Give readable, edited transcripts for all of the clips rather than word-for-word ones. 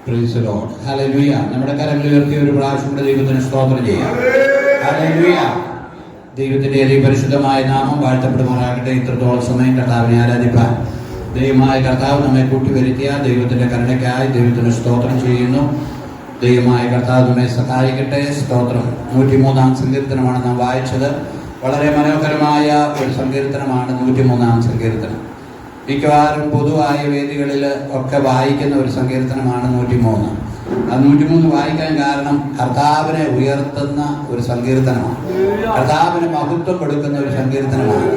Price the Lord. Hallelujah. നമ്മുടെ കരങ്ങൾ ഉയർത്തി ഒരു പ്രാവശ്യം കൂടെ ദൈവത്തിന് സ്തോത്രം ചെയ്യാം. ഹല്ലേലൂയ. ദൈവത്തിന്റെ പരിശുദ്ധമായ നാമം വാഴ്ത്തപ്പെടുമാറാകട്ടെ. ഇത്രത്തോളം സമയം കർത്താവിനെ ആരാധിപ്പാൻ ദൈവമായ കർത്താവ് നമ്മെ കൂട്ടിവരുത്തിയ ദൈവത്തിന്റെ കരുണയ്ക്കായി ദൈവത്തിന് സ്തോത്രം ചെയ്യുന്നു. ദൈവമായ കർത്താവ് നമ്മെ സഹായിക്കട്ടെ. സ്തോത്രം. 103-ാം സങ്കീർത്തനമാണ് നാം വായിച്ചത്. വളരെ മനോഹരമായ ഒരു സങ്കീർത്തനമാണ് 103-ാം സങ്കീർത്തനം. മിക്കവാറും പൊതുവായ വേദികളിൽ ഒക്കെ വായിക്കുന്ന ഒരു സങ്കീർത്തനമാണ് 103. ആ 103 വായിക്കാൻ കാരണം കർത്താവിനെ ഉയർത്തുന്ന ഒരു സങ്കീർത്തനമാണ്, കർത്താവിന് മഹത്വം കൊടുക്കുന്ന ഒരു സങ്കീർത്തനമാണ്.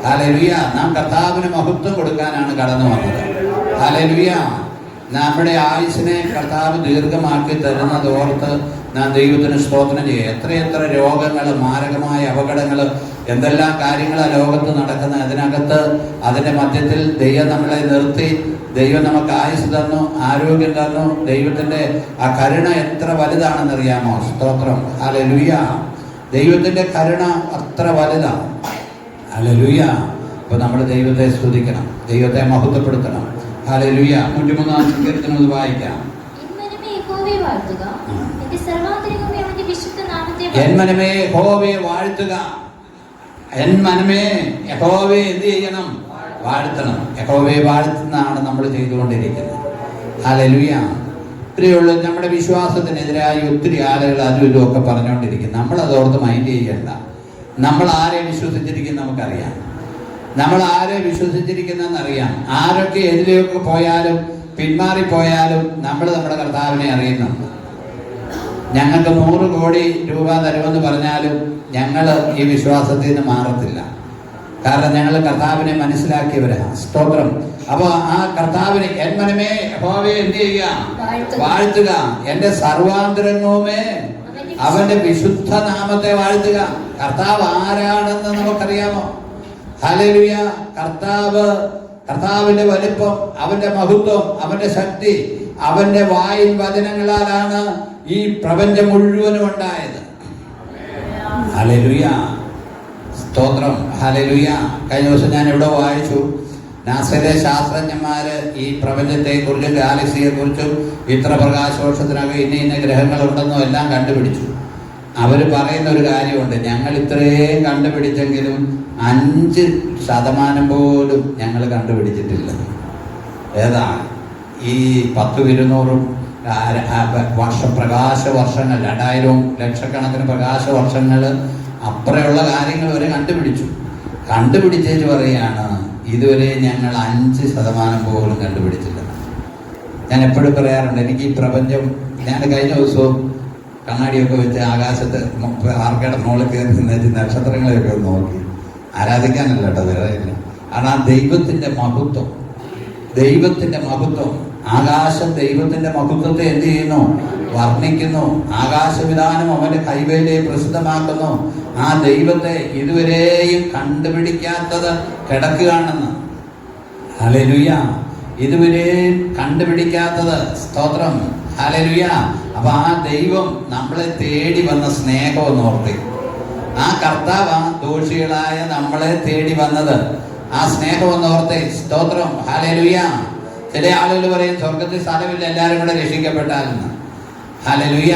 ഹല്ലേലൂയ. നാം കർത്താവിന് മഹത്വം കൊടുക്കാനാണ് കടന്നു വന്നത്. ഹല്ലേലൂയ. നമ്മുടെ ആയുസ്സിനെ കർത്താവ് ദീർഘമാക്കി തരുന്നത് ഓർത്ത് നാം ദൈവത്തിന് സ്തോത്രം ചെയ്യുക. എത്രയെത്ര രോഗങ്ങൾ, മാരകമായ അപകടങ്ങൾ, എന്തെല്ലാം കാര്യങ്ങളാണ് ലോകത്ത് നടക്കുന്നത്. അതിനകത്ത് അതിൻ്റെ മധ്യത്തിൽ ദൈവം നമ്മളെ നിർത്തി, ദൈവം നമുക്ക് ആയുസ് തന്നു, ആരോഗ്യം തന്നു. ദൈവത്തിൻ്റെ ആ കരുണ എത്ര വലുതാണെന്നറിയാമോ? സ്തോത്രം. ഹല്ലേലൂയ. ദൈവത്തിൻ്റെ കരുണ അത്ര വലുതാണ്. ഹല്ലേലൂയ. അപ്പോൾ നമ്മൾ ദൈവത്തെ സ്തുതിക്കണം, ദൈവത്തെ മഹത്വപ്പെടുത്തണം. ഹല്ലേലൂയ. 103-ാം സങ്കീർത്തനം വായിക്കാം. എൻ മനമേ യഹോവയെ വാഴ്ത്തുക. എൻ മനമേ യഹോവയെ എന്ത് ചെയ്യണം? വാഴ്ത്തണം. യഹോവയെ വാഴ്ത്തുന്നതാണ് നമ്മൾ ചെയ്തുകൊണ്ടിരിക്കുന്നത്. ഹല്ലേലൂയ. പ്രിയമുള്ള, നമ്മുടെ വിശ്വാസത്തിനെതിരായി ഒത്തിരി ആളുകൾ അതും ഇതും ഒക്കെ പറഞ്ഞുകൊണ്ടിരിക്കും. നമ്മളതോർത്ത് മൈൻഡ് ചെയ്യണ്ട. നമ്മൾ ആരെ വിശ്വസിച്ചിരിക്കും നമുക്കറിയാം. നമ്മൾ ആരെ വിശ്വസിച്ചിരിക്കുന്നതെന്നറിയാം. ആരൊക്കെ എതിരെയൊക്കെ പോയാലും പിന്മാറിപ്പോയാലും നമ്മൾ നമ്മുടെ കർത്താവിനെ അറിയുന്നുണ്ട്. ഞങ്ങൾക്ക് 100 കോടി രൂപ തരുമെന്ന് പറഞ്ഞാലും ഞങ്ങൾ ഈ വിശ്വാസത്തിൽ നിന്ന് മാറത്തില്ല. കാരണം ഞങ്ങൾ കർത്താവിനെ മനസ്സിലാക്കിയവരാണ്. സ്തോത്രം. അപ്പോൾ ആ കർത്താവിനെ എൻ മനമേ യഹോവയെ എന്ത് ചെയ്യുക? വാഴ്ത്തുക. എൻ്റെ സർവാന്തരംഗവുമേ അവന്റെ വിശുദ്ധ നാമത്തെ വാഴ്ത്തുക. കർത്താവ് ആരാണെന്ന് നമുക്കറിയാമോ? ഹല്ലേലൂയ. കർത്താവിന്റെ വലിപ്പം, അവന്റെ മഹത്വം, അവന്റെ ശക്തി, അവന്റെ വായിൽ വചനങ്ങളാലാണ് ഈ പ്രപഞ്ചം മുഴുവനും ഉണ്ടായത്. ഹല്ലേലൂയ. സ്തോത്രം. ഹല്ലേലൂയ. കഴിഞ്ഞ ദിവസം ഞാൻ ഇവിടെ വായിച്ചു, നാസയിലെ ശാസ്ത്രജ്ഞന്മാര് ഈ പ്രപഞ്ചത്തെ കുറിച്ചും ഗാലക്സിയെ കുറിച്ചും ഇത്ര പ്രകാശവർഷത്തിനകം ഇന്ന ഗ്രഹങ്ങളുണ്ടെന്നും എല്ലാം കണ്ടുപിടിച്ചു. അവർ പറയുന്ന ഒരു കാര്യമുണ്ട്, ഞങ്ങൾ ഇത്രയും കണ്ടുപിടിച്ചെങ്കിലും 5% പോലും ഞങ്ങൾ കണ്ടുപിടിച്ചിട്ടില്ല. ഏതാ? ഈ 10-200 പ്രകാശ വർഷങ്ങൾ, 2000 ലക്ഷക്കണക്കിന് പ്രകാശ വർഷങ്ങൾ അപ്പുറമുള്ള കാര്യങ്ങൾ വരെ കണ്ടുപിടിച്ചേച്ച് പറയുകയാണ്, ഇതുവരെ ഞങ്ങൾ 5% പോലും കണ്ടുപിടിച്ചില്ല. ഞാൻ എപ്പോഴും പറയാറുണ്ട്, എനിക്ക് ഈ പ്രപഞ്ചം, ഞാൻ കഴിഞ്ഞ ദിവസവും കണ്ണാടിയൊക്കെ വെച്ച് ആകാശത്ത് ആർക്കയുടെ മുകളിൽ കയറി നിന്നേച്ച് നക്ഷത്രങ്ങളെയൊക്കെ ഒന്ന് നോക്കി. ആരാധിക്കാനല്ല കേട്ടോ, വേറെ ഇല്ല. കാരണം ആ ദൈവത്തിൻ്റെ മഹത്വം, ആകാശം ദൈവത്തിൻ്റെ മഹത്വത്തെ എന്ത് ചെയ്യുന്നു? വർണ്ണിക്കുന്നു. ആകാശവിധാനം അവന്റെ കൈവേലയെ പ്രസിദ്ധമാക്കുന്നു. ആ ദൈവത്തെ ഇതുവരെയും കണ്ടുപിടിക്കാത്തത് കിടക്കുകയാണെന്ന്. ഹല്ലേലൂയ. ഇതുവരെയും കണ്ടുപിടിക്കാത്തത്. സ്തോത്രം. ഹല്ലേലൂയ. അപ്പൊ ആ ദൈവം നമ്മളെ തേടി വന്ന സ്നേഹമെന്ന് ഓർത്തി. ആ കർത്താവ് ദോഷികളായ നമ്മളെ തേടി വന്നത്, ആ സ്നേഹമെന്ന് ഓർത്തെ. സ്തോത്രം. ഹല്ലേലൂയ. ചില ആളുകൾ പറയും സ്വർഗത്തിൽ സ്ഥലമില്ല, എല്ലാവരും കൂടെ രക്ഷിക്കപ്പെട്ടാലെന്ന്. ഹല്ലേലൂയ.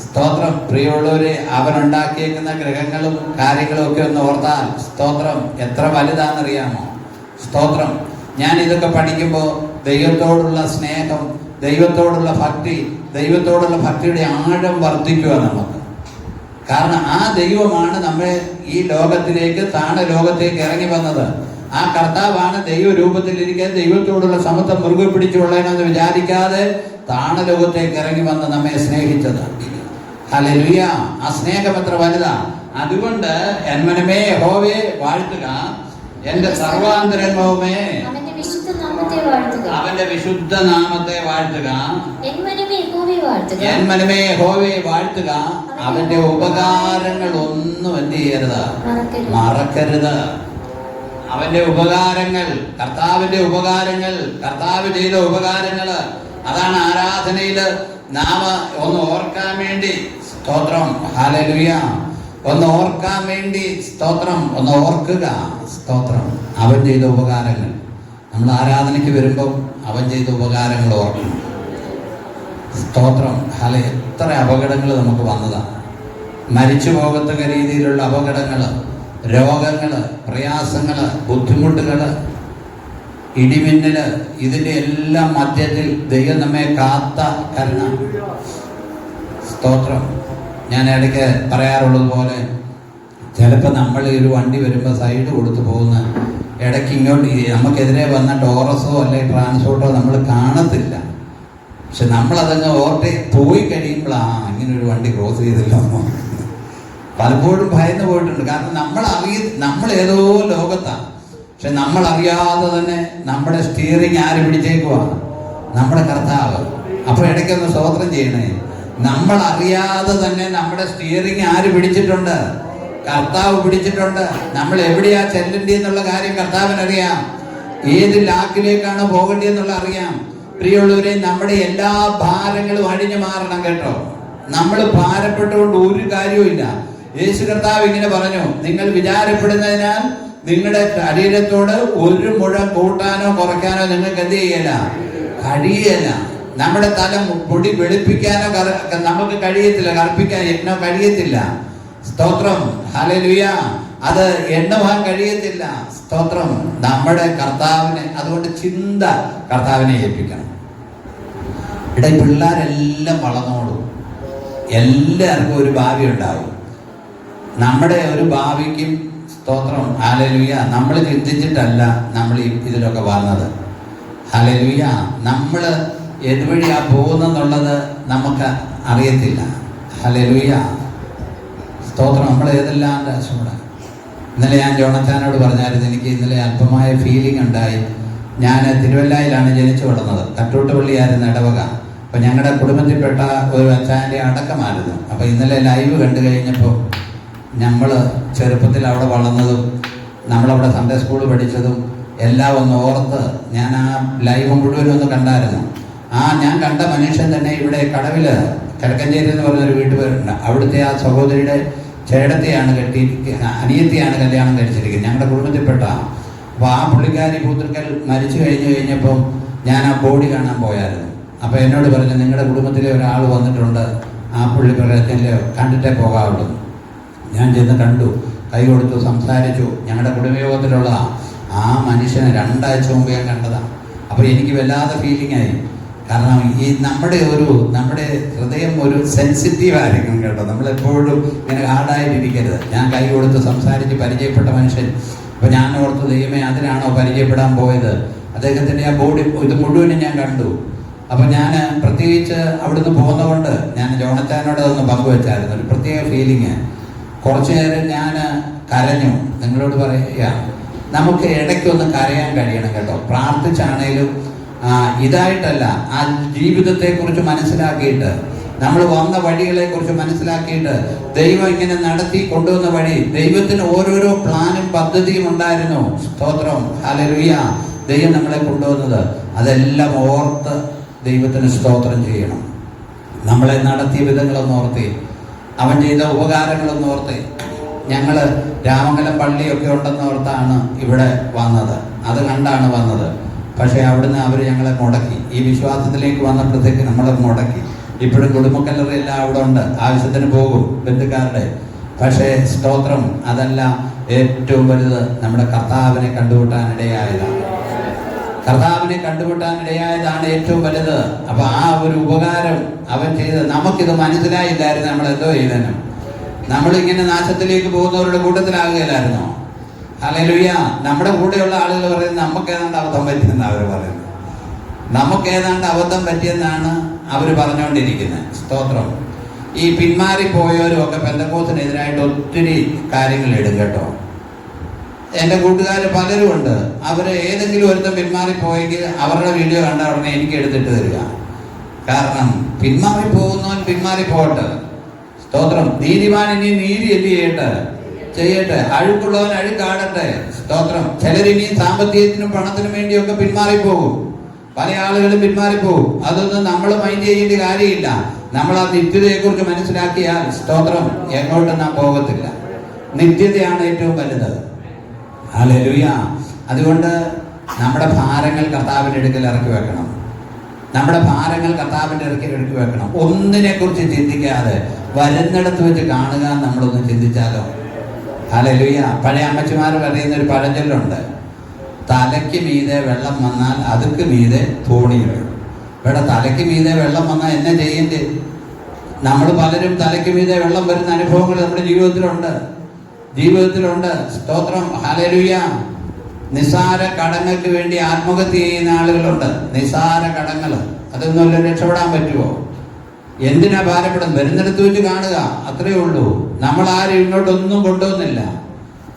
സ്തോത്രം. പ്രിയമുള്ളവരെ, അവനുണ്ടാക്കിയേക്കുന്ന ഗ്രഹങ്ങളും കാര്യങ്ങളും ഒക്കെ ഒന്ന് ഓർത്താൽ, സ്തോത്രം, എത്ര വലുതാണെന്നറിയാമോ? സ്തോത്രം. ഞാൻ ഇതൊക്കെ പഠിക്കുമ്പോൾ ദൈവത്തോടുള്ള സ്നേഹം, ദൈവത്തോടുള്ള ഭക്തിയുടെ ആഴം വർദ്ധിക്കുക നമുക്ക്. കാരണം ആ ദൈവമാണ് നമ്മെ ഈ ലോകത്തിലേക്ക്, ലോകത്തേക്ക് ഇറങ്ങി വന്നത്. ആ കർത്താവാണ് ദൈവരൂപത്തിലിരിക്കാൻ ദൈവത്തോടുള്ള സമത്വം മുറുകെ പിടിച്ചുകൊള്ളണമെന്ന് വിചാരിക്കാതെ ലോകത്തേക്ക് ഇറങ്ങി വന്ന് നമ്മെ സ്നേഹിച്ചത്. ഹല്ലേലൂയ. ആ സ്നേഹം എത്ര വലുതാ. അതുകൊണ്ട് എൻ മനമേ യഹോവയെ വാഴ്ത്തുക, എന്റെ സർവാന്തരംഗവുമേ അവന്റെ വിശുദ്ധ നാമത്തെ വാഴ്ത്തുക. എൻ മനമേ യഹോവയെ വാഴ്ത്തുക. അവന്റെ ഉപകാരങ്ങൾ ഒന്നും എന്ത് ചെയ്യരുത്? മറക്കരുത്. അവന്റെ ഉപകാരങ്ങൾ, കർത്താവിന്റെ ഉപകാരങ്ങൾ, കർത്താവ് ചെയ്ത ഉപകാരങ്ങൾ, അതാണ് ആരാധനയിൽ നാം ഒന്ന് ഓർക്കാൻ വേണ്ടി. സ്തോത്രം. ഹല്ലേലൂയ. ഒന്ന് ഓർക്കാൻ വേണ്ടി. സ്തോത്രം. ഒന്ന് ഓർക്കുക. സ്തോത്രം. അവൻ ചെയ്ത ഉപകാരങ്ങൾ. നമ്മൾ ആരാധനയ്ക്ക് വരുമ്പം അവൻ ചെയ്ത ഉപകാരങ്ങൾ ഓർക്കണം. സ്തോത്രം. എത്ര അപകടങ്ങൾ നമുക്ക് വന്നതാണ്. മരിച്ചു പോകത്തക്ക രീതിയിലുള്ള അപകടങ്ങൾ, രോഗങ്ങൾ, പ്രയാസങ്ങൾ, ബുദ്ധിമുട്ടുകൾ, ഇടിമിന്നൽ, ഇതിൻ്റെ എല്ലാം മധ്യത്തിൽ ദൈവം നമ്മെ കാത്ത കരുണ. സ്തോത്രം. ഞാൻ ഇടയ്ക്ക് പറയാറുള്ളത് പോലെ ചിലപ്പോൾ നമ്മൾ ഒരു വണ്ടി വരുമ്പോൾ സൈഡ് കൊടുത്ത് പോകുന്ന ഇടയ്ക്ക് ഇങ്ങോട്ട് നമുക്കെതിരെ വന്ന ടോറസോ അല്ലെങ്കിൽ ട്രാൻസ്പോർട്ടോ നമ്മൾ കാണത്തില്ല. പക്ഷെ നമ്മളതങ്ങ് പോയി കഴിയുമ്പോഴാണ് ഇങ്ങനെ ഒരു വണ്ടി ക്രോസ് ചെയ്തില്ലോ. പലപ്പോഴും ഭയന്ന് പോയിട്ടുണ്ട്. കാരണം നമ്മൾ ഏതോ ലോകത്താണ്. പക്ഷെ നമ്മൾ അറിയാതെ തന്നെ നമ്മുടെ സ്റ്റിയറിങ് ആര് പിടിച്ചേക്കുവാ? നമ്മുടെ കർത്താവ്. അപ്പോൾ ഇടയ്ക്കൊന്ന് സ്തോത്രം ചെയ്യണേ. നമ്മൾ അറിയാതെ തന്നെ നമ്മുടെ സ്റ്റിയറിങ് ആര് പിടിച്ചിട്ടുണ്ട്? കർത്താവ് പിടിച്ചിട്ടുണ്ട്. നമ്മൾ എവിടെയാ ചെല്ലേണ്ടതെന്നുള്ള കാര്യം കർത്താവിനറിയാം. ഏത് ലാക്കിലേക്കാണ് പോകേണ്ടതെന്നുള്ള അറിയാം. പ്രിയമുള്ളവരെ, നമ്മുടെ എല്ലാ ഭാരങ്ങളും അഴിഞ്ഞു മാറണം കേട്ടോ. നമ്മൾ ഭാരപ്പെട്ടുകൊണ്ട് ഒരു കാര്യവുമില്ല. യേശു കർത്താവ് ഇങ്ങനെ പറഞ്ഞു, നിങ്ങൾ വിചാരപ്പെടുന്നതിനാൽ നിങ്ങളുടെ ശരീരത്തോട് ഒരു മുഴം കൂട്ടാനോ കുറയ്ക്കാനോ നിങ്ങൾക്ക് എന്ത് ചെയ്യല? കഴിയല. നമ്മുടെ തല മുടി വെളുപ്പിക്കാനോ നമുക്ക് കഴിയത്തില്ല, കറുപ്പിക്കാൻ കഴിയത്തില്ല. സ്തോത്രം. ഹല്ലേലൂയ. അത് എണ്ണുവാൻ കഴിയത്തില്ല. സ്തോത്രം. നമ്മുടെ കർത്താവിനെ, അതുകൊണ്ട് ചിന്ത കർത്താവിനെ ഏൽപ്പിക്കണം. ഇവിടെ പിള്ളേരെല്ലാം വളർന്നോളും. എല്ലാവർക്കും ഒരു ഭാവി ഉണ്ടാവും. നമ്മുടെ ഒരു ഭാവിക്കും സ്തോത്രം. ഹല്ലേലൂയ. നമ്മൾ ചിന്തിച്ചിട്ടല്ല നമ്മൾ ഇതിലൊക്കെ വന്നത്. ഹല്ലേലൂയ. നമ്മൾ ഏതുവഴിയാ പോകുന്നെന്നുള്ളത് നമുക്ക് അറിയത്തില്ല. ഹല്ലേലൂയ. സ്തോത്രം. നമ്മൾ ഏതെല്ലാം രാശിയുടെ. ഇന്നലെ ഞാൻ ജോണച്ചാനോട് പറഞ്ഞായിരുന്നു, എനിക്ക് ഇന്നലെ അല്പമായ ഫീലിംഗ് ഉണ്ടായി. ഞാൻ തിരുവല്ലയിലാണ് ജനിച്ചു വളർന്നത്. കട്ടൂട്ടുപള്ളിയായിരുന്നു ഇടവക. അപ്പം ഞങ്ങളുടെ കുടുംബത്തിൽപ്പെട്ട ഒരു അച്ചാൻ്റെ അടക്കമായിരുന്നു. അപ്പോൾ ഇന്നലെ ലൈവ് കണ്ടു കഴിഞ്ഞപ്പോൾ നമ്മൾ ചെറുപ്പത്തിൽ അവിടെ വളർന്നതും നമ്മളവിടെ സൺഡേ സ്കൂൾ പഠിച്ചതും എല്ലാം ഒന്ന് ഓർത്ത് ഞാൻ ആ ലൈവ് മുഴുവനും ഒന്ന് കണ്ടായിരുന്നു. ഞാൻ കണ്ട മനുഷ്യൻ തന്നെ ഇവിടെ കടവിൽ കിഴക്കഞ്ചേരി എന്ന് പറഞ്ഞൊരു വീട്ടുപേരുണ്ട്. അവിടുത്തെ ആ സഹോദരിയുടെ ചേടത്തെയാണ് അനിയത്തിയാണ് കല്യാണം കഴിച്ചിരിക്കുന്നത്. ഞങ്ങളുടെ കുടുംബത്തിൽപ്പെട്ട. അപ്പോൾ ആ പുള്ളിക്കാരി പൂത്തൃക്കൽ മരിച്ചു കഴിഞ്ഞപ്പോൾ ഞാൻ ആ ബോഡി കാണാൻ പോയായിരുന്നു. അപ്പോൾ എന്നോട് പറഞ്ഞു, നിങ്ങളുടെ കുടുംബത്തിലെ ഒരാൾ വന്നിട്ടുണ്ട്, ആ പുള്ളി പ്രകടനത്തിൽ കണ്ടിട്ടേ പോകാവുള്ളൂ. ഞാൻ ചെന്ന് കണ്ടു, കൈ കൊടുത്തു, സംസാരിച്ചു. ഞങ്ങളുടെ കുടുംബയോഗത്തിലുള്ള ആ മനുഷ്യനെ 2 ആഴ്ച മുമ്പ് ഞാൻ കണ്ടതാണ്. അപ്പോൾ എനിക്ക് വല്ലാതെ ഫീലിംഗ് ആയി. കാരണം നമ്മുടെ ഹൃദയം ഒരു സെൻസിറ്റീവ് ആയിരിക്കും കേട്ടോ. നമ്മളെപ്പോഴും ഇങ്ങനെ ഹാർഡായിട്ടിരിക്കരുത്. ഞാൻ കൈ കൊടുത്ത് സംസാരിച്ച് പരിചയപ്പെട്ട മനുഷ്യൻ. അപ്പോൾ ഞാൻ ഓർത്ത്, ദൈവമേ, അതിനാണോ പരിചയപ്പെടാൻ പോയത്? അദ്ദേഹത്തിൻ്റെ ആ ബോഡി ഇത് മുഴുവനും ഞാൻ കണ്ടു. അപ്പോൾ ഞാൻ പ്രത്യേകിച്ച് അവിടുന്ന് പോകുന്നതുകൊണ്ട് ഞാൻ ജോണച്ചാനോട് അതൊന്ന് പങ്കുവെച്ചായിരുന്നു. ഒരു പ്രത്യേക ഫീലിങ്. കുറച്ചു നേരം ഞാൻ കരഞ്ഞു. നിങ്ങളോട് പറയുക, നമുക്ക് ഇടയ്ക്കൊന്ന് കരയാൻ കഴിയണം കേട്ടോ. പ്രാർത്ഥിച്ചാണേലും ഇതായിട്ടല്ല, ആ ജീവിതത്തെക്കുറിച്ച് മനസ്സിലാക്കിയിട്ട്, നമ്മൾ വന്ന വഴികളെക്കുറിച്ച് മനസ്സിലാക്കിയിട്ട്, ദൈവം ഇങ്ങനെ നടത്തി കൊണ്ടുവന്ന വഴി, ദൈവത്തിന് ഓരോരോ പ്ലാനും പദ്ധതിയും ഉണ്ടായിരുന്നു. സ്തോത്രം. ഹല്ലേലൂയ. ദൈവം നമ്മളെ കൊണ്ടുവന്നത് അതെല്ലാം ഓർത്ത് ദൈവത്തിന് സ്തോത്രം ചെയ്യണം. നമ്മളെ നടത്തിയ വിധങ്ങളൊന്ന് ഓർത്തേ, അവൻ ചെയ്ത ഉപകാരങ്ങളൊന്ന് ഓർത്തേ. ഞങ്ങൾ രാമംഗലം പള്ളിയൊക്കെ ഉണ്ടെന്ന് ഓർത്താണ് ഇവിടെ വന്നത്. അത് കണ്ടാണ് വന്നത്. പക്ഷേ അവിടുന്ന് അവർ ഞങ്ങളെ മുടക്കി. ഈ വിശ്വാസത്തിലേക്ക് വന്നപ്പോഴത്തേക്ക് നമ്മളെ മുടക്കി. ഇപ്പോഴും കുടുംബക്കല്ലറയെല്ലാം അവിടെ ഉണ്ട്, ആവശ്യത്തിന് പോകും ബന്ധുക്കാരുടെ. പക്ഷേ സ്തോത്രം, അതല്ല ഏറ്റവും വലുത് നമ്മുടെ കർത്താവിനെ കണ്ടുമുട്ടാനിടയായതാണ്. കർത്താവിനെ കണ്ടുമുട്ടാനിടയായതാണ് ഏറ്റവും വലുത്. അപ്പൊ ആ ഒരു ഉപകാരം അവൻ ചെയ്തത് നമുക്കിത് മനസ്സിലായില്ലായിരുന്നു. നമ്മൾ എന്തോ ചെയ്തേനും നമ്മളിങ്ങനെ നാശത്തിലേക്ക് പോകുന്നവരുടെ കൂട്ടത്തിലാകുകയില്ലായിരുന്നോ? ഹല്ലേലൂയ. നമ്മുടെ കൂടെയുള്ള ആളുകൾ പറയുന്നത് നമുക്ക് ഏതാണ്ട് അബദ്ധം പറ്റിയെന്നാണ് അവർ പറയുന്നത്. നമുക്ക് ഏതാണ്ട് അബദ്ധം പറ്റിയെന്നാണ് അവർ പറഞ്ഞുകൊണ്ടിരിക്കുന്നത്. സ്തോത്രം. ഈ പിന്മാറിപ്പോയവരും ഒക്കെ പെന്തക്കോസ്തിനെതിരായിട്ട് ഒത്തിരി കാര്യങ്ങൾ ഇടും കേട്ടോ. എൻ്റെ കൂട്ടുകാർ പലരും ഉണ്ട്. അവർ ഏതെങ്കിലും ഒരുത്തം പിന്മാറിപ്പോയെങ്കിൽ അവരുടെ വീഡിയോ കണ്ട ഉടനെ എനിക്ക് എടുത്തിട്ട് തരിക. കാരണം പിന്മാറിപ്പോകുന്നവൻ പിന്മാറിപ്പോട്ടെ. സ്തോത്രം. നീതിമാൻ ഇനി നീതി ചെയ്യട്ടെ. അഴുക്കുള്ളവൻ അഴുക്കാടട്ടെ. സ്തോത്രം. ചിലരിനി സാമ്പത്തികത്തിനും പണത്തിനും വേണ്ടിയൊക്കെ പിന്മാറിപ്പോകും. പല ആളുകളും പിന്മാറിപ്പോകും. അതൊന്നും നമ്മൾ മൈൻഡ് ചെയ്യേണ്ട കാര്യമില്ല. നമ്മൾ ആ നിത്യതയെക്കുറിച്ച് മനസ്സിലാക്കിയാൽ സ്തോത്രം എങ്ങോട്ടും നാം പോകത്തില്ല. നിത്യതയാണ് ഏറ്റവും വലുത്. ഹല്ലേലൂയ. അതുകൊണ്ട് നമ്മുടെ ഭാരങ്ങൾ കർത്താവിൻ്റെ അടുക്കൽ ഇറക്കി വെക്കണം. നമ്മുടെ ഭാരങ്ങൾ കർത്താവിൻ്റെ ഇറക്കി വെക്കണം. ഒന്നിനെ കുറിച്ച് ചിന്തിക്കാതെ വരുന്നിടത്ത് വെച്ച് കാണുക. നമ്മളൊന്ന് ചിന്തിച്ചാലോ? ഹല്ലേലൂയ. പഴയ അമ്മച്ചിമാർ പറയുന്ന ഒരു പഴഞ്ചൊല്ലുണ്ട്, തലയ്ക്ക് മീതെ വെള്ളം വന്നാൽ അതുക്ക് മീതെ തോണി വീഴും. ഇവിടെ തലയ്ക്ക് മീതെ വെള്ളം വന്നാൽ എന്നെ ചെയ്യേണ്ടത്? നമ്മൾ പലരും തലയ്ക്ക് മീതെ വെള്ളം വരുന്ന അനുഭവങ്ങൾ നമ്മുടെ ജീവിതത്തിലുണ്ട്. സ്തോത്രം, ഹല്ലേലൂയ. നിസാര കടങ്ങൾക്ക് വേണ്ടി ആത്മഹത്യ ചെയ്യുന്ന ആളുകളുണ്ട്. നിസാര കടങ്ങൾ, അതൊന്നുമല്ല രക്ഷപ്പെടാൻ പറ്റുമോ? എന്തിനാ ഭാരപ്പെടുന്നത്? വരുന്നിടത്ത് വെച്ച് കാണുക, അത്രയേ ഉള്ളൂ. നമ്മൾ ആരും ഇങ്ങോട്ടൊന്നും കൊണ്ടുവന്നില്ല.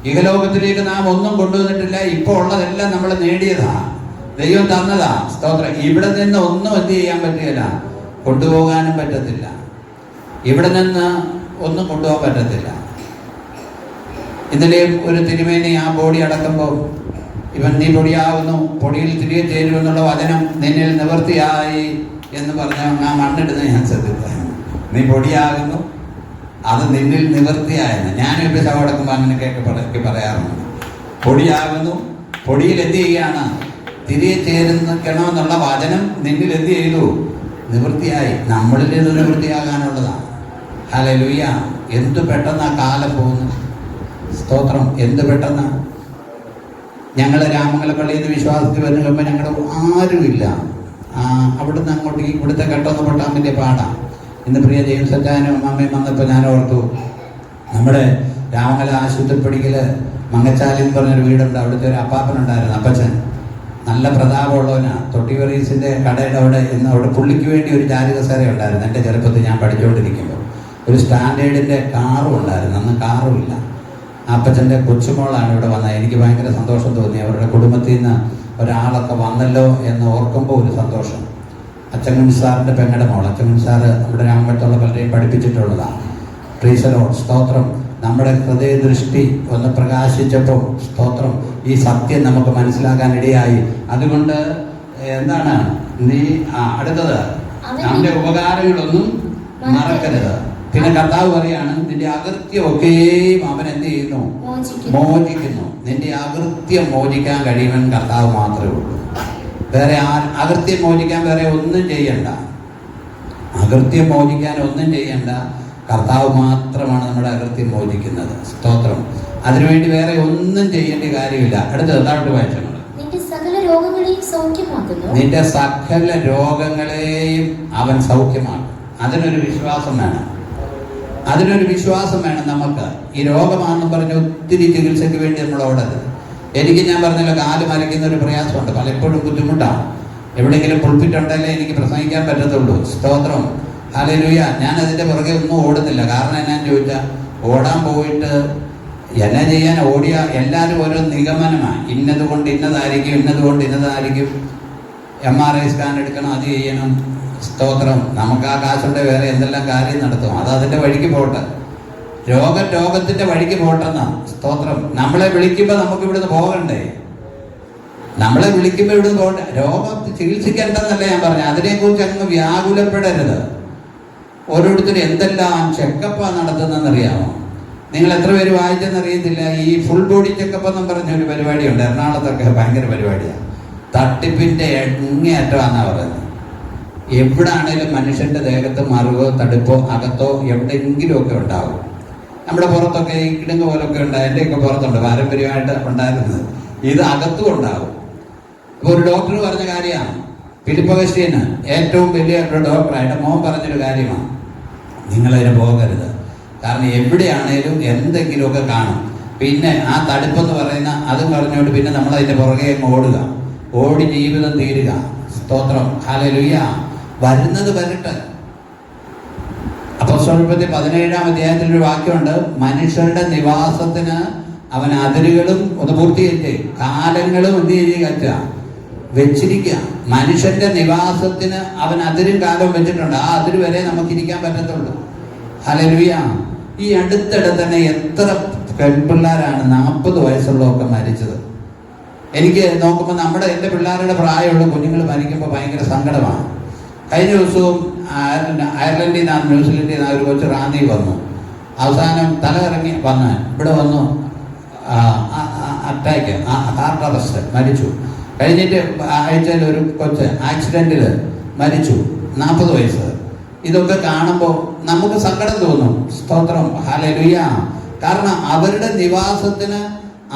ഇഹലോകത്തിലേക്ക് നാം ഒന്നും കൊണ്ടുവന്നിട്ടില്ല. ഇപ്പോൾ ഉള്ളതെല്ലാം നമ്മൾ നേടിയതാ, ദൈവം തന്നതാ. സ്തോത്രം. ഇവിടെ നിന്ന് ഒന്നും എന്ത് ചെയ്യാൻ പറ്റുകയില്ല, കൊണ്ടുപോകാനും പറ്റത്തില്ല. ഇവിടെ നിന്ന് ഒന്നും കൊണ്ടുപോകാൻ പറ്റത്തില്ല. ഇന്നലെ ഒരു തിരുമേനി ആ ബോഡി അടക്കുമ്പോൾ, ഇവൻ നീ പൊടിയാവുന്നു, പൊടിയിൽ തിരികെ ചേരുമെന്നുള്ള വചനം നിന്നിൽ നിവൃത്തിയായി എന്ന് പറഞ്ഞ ആ മണ്ണിടുന്ന ഞാൻ ശ്രദ്ധിച്ചു. നീ പൊടിയാകുന്നു, അത് നിന്നിൽ നിവൃത്തിയായെന്ന്. ഞാനും ഇപ്പോൾ ശവം അടക്കുമ്പോൾ അങ്ങനെയൊക്കെ പറയാറുണ്ട്. പൊടിയാകുന്നു, പൊടിയിൽ എന്ത് ചെയ്യുകയാണ്? തിരികെ ചേരുന്നിക്കണമെന്നുള്ള വചനം നിന്നിൽ എന്ത് ചെയ്തു? നിവൃത്തിയായി. നമ്മളിൽ ഇത് നിവൃത്തിയാകാനുള്ളതാണ്. ഹല്ലേലൂയ. എന്തു പെട്ടെന്ന് ആ കാലം പോകുന്നു. സ്തോത്രം, എന്ത് പെട്ടെന്ന്. ഞങ്ങൾ രാമംഗലപ്പള്ളിയിൽ നിന്ന് വിശ്വാസത്തിൽ വന്നു കഴിയുമ്പോൾ ഞങ്ങൾ ആരുമില്ല. അവിടുന്ന് അങ്ങോട്ട് ഇവിടുത്തെ കെട്ടൊന്ന് പൊട്ടാൻ വലിയ പാടാണ്. ഇന്ന് പ്രിയ ജെയിംസ് അച്ചാനും അമ്മയും വന്നപ്പോൾ ഞാൻ ഓർത്തു, നമ്മുടെ രാമംഗല ആശുപത്രിപ്പടിക്കൽ മങ്ങച്ചാലി എന്ന് പറഞ്ഞൊരു വീടുണ്ട്. അവിടുത്തെ ഒരു അപ്പാപ്പനുണ്ടായിരുന്നു, അപ്പച്ചൻ. നല്ല പ്രതാപമുള്ളവനാണ്. തൊട്ടിവറീസിൻ്റെ കടയുടെ അവിടെ പുള്ളിക്ക് വേണ്ടി ഒരു ചാരുകസേര ഉണ്ടായിരുന്നു. എൻ്റെ ചെറുപ്പത്തിൽ ഞാൻ പഠിച്ചുകൊണ്ടിരിക്കുമ്പോൾ ഒരു സ്റ്റാൻഡേർഡിൻ്റെ കാറും ഉണ്ടായിരുന്നു. അന്ന് കാറും ഇല്ല. അപ്പച്ചൻ്റെ കൊച്ചുമോളാണ് ഇവിടെ വന്നത്. എനിക്ക് ഭയങ്കര സന്തോഷം തോന്നി. അവരുടെ കുടുംബത്തിൽ നിന്ന് ഒരാളൊക്കെ വന്നല്ലോ എന്ന് ഓർക്കുമ്പോൾ ഒരു സന്തോഷം. അച്ചൻകുഞ്ഞ് സാറിൻ്റെ പെങ്ങളുടെ മോൾ. അച്ചൻകുഞ്ഞ് സാറ് നമ്മുടെ രാമപുരത്തുള്ള പലരെയും പഠിപ്പിച്ചിട്ടുള്ളതാണ്. Price the Lord. സ്തോത്രം. നമ്മുടെ ഹൃദയദൃഷ്ടി ഒന്ന് പ്രകാശിച്ചപ്പോൾ, സ്തോത്രം, ഈ സത്യം നമുക്ക് മനസ്സിലാക്കാൻ ഇടയായി. അതുകൊണ്ട് എന്താണ് നീ അടുത്തത്? നമ്മുടെ ഉപകാരങ്ങളൊന്നും മറക്കരുത്. പിന്നെ കർത്താവ് പറയാണ്, നിന്റെ അകൃത്യമൊക്കെയും അവൻ എന്ത് ചെയ്യുന്നു? മോചിക്കുന്നു. നിന്റെ അകൃത്യം മോചിക്കാൻ കഴിയുമെന്ന് കർത്താവ് മാത്രമേ ഉള്ളൂ. വേറെ അകൃത്യം മോചിക്കാൻ വേറെ ഒന്നും ചെയ്യണ്ട. അകൃത്യം മോചിക്കാൻ ഒന്നും ചെയ്യണ്ട. കർത്താവ് മാത്രമാണ് നമ്മുടെ അകൃത്യം മോചിക്കുന്നത്. സ്തോത്രം. അതിനുവേണ്ടി വേറെ ഒന്നും ചെയ്യേണ്ട കാര്യമില്ല. അടുത്തത് താഴോട്ട് വായിച്ചാൽ, നിന്റെ സകല രോഗങ്ങളെയും അവൻ സൗഖ്യമാക്കും. അതിനൊരു വിശ്വാസം വേണം നമുക്ക്. ഈ രോഗമാണെന്ന് പറഞ്ഞ് ഒത്തിരി ചികിത്സയ്ക്ക് വേണ്ടി നമ്മൾ ഓടരുത്. ഞാൻ പറഞ്ഞല്ലോ, കാല് മരയ്ക്കുന്ന ഒരു പ്രയാസമുണ്ട്. പലപ്പോഴും ബുദ്ധിമുട്ടാണ്. എവിടെയെങ്കിലും പുൾപ്പിറ്റുണ്ടെങ്കിലേ എനിക്ക് പ്രസംഗിക്കാൻ പറ്റത്തുള്ളൂ. സ്തോത്രം, ഹല്ലേലൂയ. ഞാൻ അതിൻ്റെ പുറകെ ഒന്നും ഓടുന്നില്ല. കാരണം എന്നാന്ന് ചോദിച്ചാൽ, ഓടാൻ പോയിട്ട് എന്നാ ചെയ്യാൻ? ഓടിയ എല്ലാവരും ഓരോ നിഗമനമാണ്. ഇന്നതുകൊണ്ട് ഇന്നതായിരിക്കും. MRI സ്കാൻ എടുക്കണം, അത് ചെയ്യണം. സ്തോത്രം. നമുക്ക് ആ കാശുണ്ട്, വേറെ എന്തെല്ലാം കാര്യം നടത്തും. അത് അതിൻ്റെ വഴിക്ക് പോട്ടെ. രോഗത്തിൻ്റെ വഴിക്ക് പോട്ടെന്നാ. സ്തോത്രം. നമ്മളെ വിളിക്കുമ്പോൾ നമുക്ക് ഇവിടുന്ന് പോകണ്ടേ? രോഗം ചികിത്സിക്കേണ്ടെന്നല്ല ഞാൻ പറഞ്ഞു. അതിനെക്കുറിച്ച് അങ്ങ് വ്യാകുലപ്പെടരുത്. ഓരോരുത്തരും എന്തെല്ലാം ചെക്കപ്പാണ് നടത്തുന്നതെന്നറിയാമോ? നിങ്ങൾ എത്ര പേര് വായിച്ചെന്നറിയത്തില്ല. ഈ ഫുൾ ബോഡി ചെക്കപ്പ് എന്നും പറഞ്ഞൊരു പരിപാടിയുണ്ട്. എറണാകുളത്തൊക്കെ ഭയങ്കര പരിപാടിയാണ്. തട്ടിപ്പിൻ്റെ അങ്ങേയറ്റമാണെന്നാണ് പറയുന്നത്. എവിടാണേലും മനുഷ്യൻ്റെ ദേഹത്ത് മറുകോ തടുപ്പോ അകത്തോ എവിടെയെങ്കിലുമൊക്കെ ഉണ്ടാവും. നമ്മുടെ പുറത്തൊക്കെ ഈ കിടങ്ങ് പോലൊക്കെ ഉണ്ട്. എൻ്റെയൊക്കെ പുറത്തുണ്ട്, പാരമ്പര്യമായിട്ട് ഉണ്ടായിരുന്നത്. ഇത് അകത്തും ഉണ്ടാവും. അപ്പോൾ ഒരു ഡോക്ടർ പറഞ്ഞ കാര്യമാണ്. ഫിലിപ്പ് അഗസ്റ്റീന് ഏറ്റവും വലിയ ഒരു ഡോക്ടറായിട്ട് മോൻ പറഞ്ഞൊരു കാര്യമാണ്, നിങ്ങളതിന് പോകരുത്. കാരണം എവിടെയാണേലും എന്തെങ്കിലുമൊക്കെ കാണും. പിന്നെ ആ തടുപ്പെന്ന് പറയുന്ന അതും പറഞ്ഞുകൊണ്ട് പിന്നെ നമ്മളതിൻ്റെ പുറകെ ഓടി ജീവിതം തീരുക. സ്തോത്രം, ഹല്ലേലൂയ. വരുന്നത് വരട്ടെ. അപ്പോസ്തലപ്രവൃത്തി 17-ാം അധ്യായത്തിലൊരു വാക്യമുണ്ട്, മനുഷ്യരുടെ നിവാസത്തിന് അവൻ അതിരുകളും ഒന്ന് പൂർത്തീകരിച്ച് കാലങ്ങളും എന്ത് ചെയ്യുക? വെച്ചിരിക്കുക. മനുഷ്യന്റെ നിവാസത്തിന് അവൻ അതിരും കാലവും വെച്ചിട്ടുണ്ട്. ആ അതിര് വരെ നമുക്കിരിക്കാൻ പറ്റത്തുള്ളൂ. ഹല്ലേലൂയ. ഈ അടുത്തിടെ തന്നെ എത്ര പെൺപിള്ളേരാണ് 40 വയസ്സുള്ളതൊക്കെ മരിച്ചത്. എനിക്ക് നോക്കുമ്പോൾ എൻ്റെ പിള്ളേരുടെ പ്രായമുള്ള കുഞ്ഞുങ്ങൾ മരിക്കുമ്പോൾ ഭയങ്കര സങ്കടമാണ്. കഴിഞ്ഞ ദിവസവും അയർലൻഡിൽ നിന്നാണ് ന്യൂസിലൻഡിൽ നിന്ന് ഒരു കൊച്ചു റാന്നി വന്നു. അവസാനം തലകറങ്ങി ഇവിടെ വന്നു അറ്റാക്ക്, ഹാർട്ട് അറസ്റ്റ്, മരിച്ചു. കഴിഞ്ഞിട്ട് ആഴ്ചയിൽ ഒരു കൊച്ച് ആക്സിഡൻറ്റിൽ മരിച്ചു, 40 വയസ്സ്. ഇതൊക്കെ കാണുമ്പോൾ നമുക്ക് സങ്കടം തോന്നും. സ്തോത്രം, ഹല്ലേലൂയ. കാരണം അവരുടെ നിവാസത്തിന്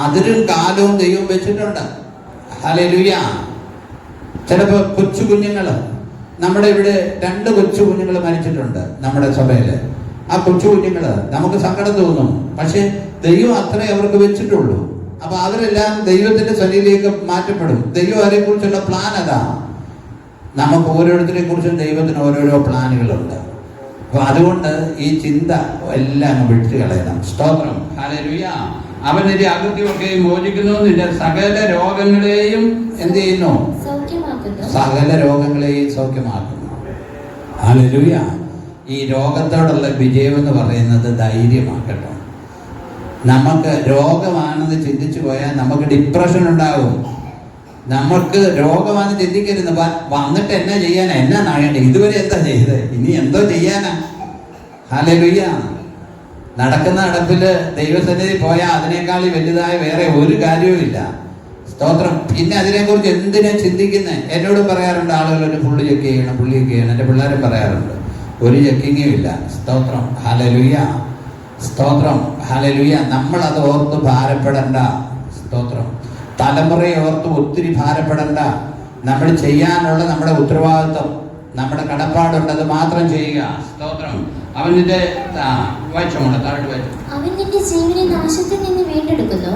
അതിരും കാലവും ദൈവം വെച്ചിട്ടുണ്ട്. ഹല്ലേലൂയ. ചിലപ്പോൾ കൊച്ചു കുഞ്ഞുങ്ങൾ, നമ്മുടെ ഇവിടെ 2 കൊച്ചു കുഞ്ഞുങ്ങൾ മരിച്ചിട്ടുണ്ട് നമ്മുടെ സഭയിൽ. ആ കൊച്ചു കുഞ്ഞുങ്ങൾ നമുക്ക് സങ്കടം തോന്നും, പക്ഷെ ദൈവം അത്രേ അവർക്ക് വെച്ചിട്ടുള്ളൂ. അപ്പൊ അവരെല്ലാം ദൈവത്തിന്റെ സന്നിധിയിലേക്ക് മാറ്റപ്പെടും. ദൈവം അവരെ കുറിച്ചുള്ള പ്ലാൻ അതാ. നമുക്ക് ഓരോരുത്തരെ കുറിച്ചും ദൈവത്തിന് ഓരോരോ പ്ലാനുകളുണ്ട്. അപ്പൊ അതുകൊണ്ട് ഈ ചിന്ത എല്ലാം വിട്ടു കളയണം. സ്തോത്രം, ഹല്ലേലൂയ. അവൻ നിന്റെ അകൃത്യമൊക്കെയും മോചിക്കുന്നു, നിന്റെ സകല രോഗങ്ങളെയും എന്ത് ചെയ്യുന്നു? സകല രോഗങ്ങളെയും സൗഖ്യമാക്കുന്നു. ഹല്ലേലൂയ. ഈ രോഗത്തോടുള്ള വിജയം എന്ന് പറയുന്നത് ധൈര്യമാക്കട്ടോ. നമുക്ക് രോഗമാണെന്ന് ചിന്തിച്ചു പോയാൽ നമുക്ക് ഡിപ്രഷൻ ഉണ്ടാകും. നമുക്ക് രോഗമാണെന്ന് ചിന്തിക്കരുത്. വന്നിട്ട് എന്നാ ചെയ്യാനാ, എന്നാ നാഴേണ്ട, ഇതുവരെ എന്താ ചെയ്തത്, ഇനി എന്തോ ചെയ്യാനാ? ഹല്ലേലൂയ. നടക്കുന്ന നടപ്പില് ദൈവസന്നിധി പോയാൽ അതിനേക്കാൾ വലുതായ വേറെ ഒരു കാര്യവുമില്ല. സ്തോത്രം. പിന്നെ അതിനെക്കുറിച്ച് എന്തിനാ ചിന്തിക്കുന്നത്? എന്നോട് പറയാറുണ്ട് ആളുകൾ, ഒരു പുള്ളി ചെക്ക് ചെയ്യണം, പുള്ളി ചെക്ക് ചെയ്യണം. എൻ്റെ പിള്ളേരും പറയാറുണ്ട്. ഒരു ചെക്കിങ്ങും ഇല്ല. സ്തോത്രം, ഹല്ലേലൂയ. സ്തോത്രം, ഹല്ലേലൂയ. നമ്മളത് ഓർത്ത് ഭാരപ്പെടണ്ട. സ്തോത്രം. തലമുറയെ ഓർത്ത് ഒത്തിരി ഭാരപ്പെടണ്ട. നമ്മൾ ചെയ്യാനുള്ള നമ്മുടെ ഉത്തരവാദിത്വം, നമ്മുടെ കടപ്പാടുണ്ട്, അത് മാത്രം ചെയ്യുക. സ്തോത്രം. അവൻ നിന്റെ വായിച്ചോളൂ, താഴോട്ട് വായിച്ചു. അവൻ നിന്റെ ജീവനെ നാശത്തിൽ നിന്ന് വീണ്ടെടുക്കുന്നു,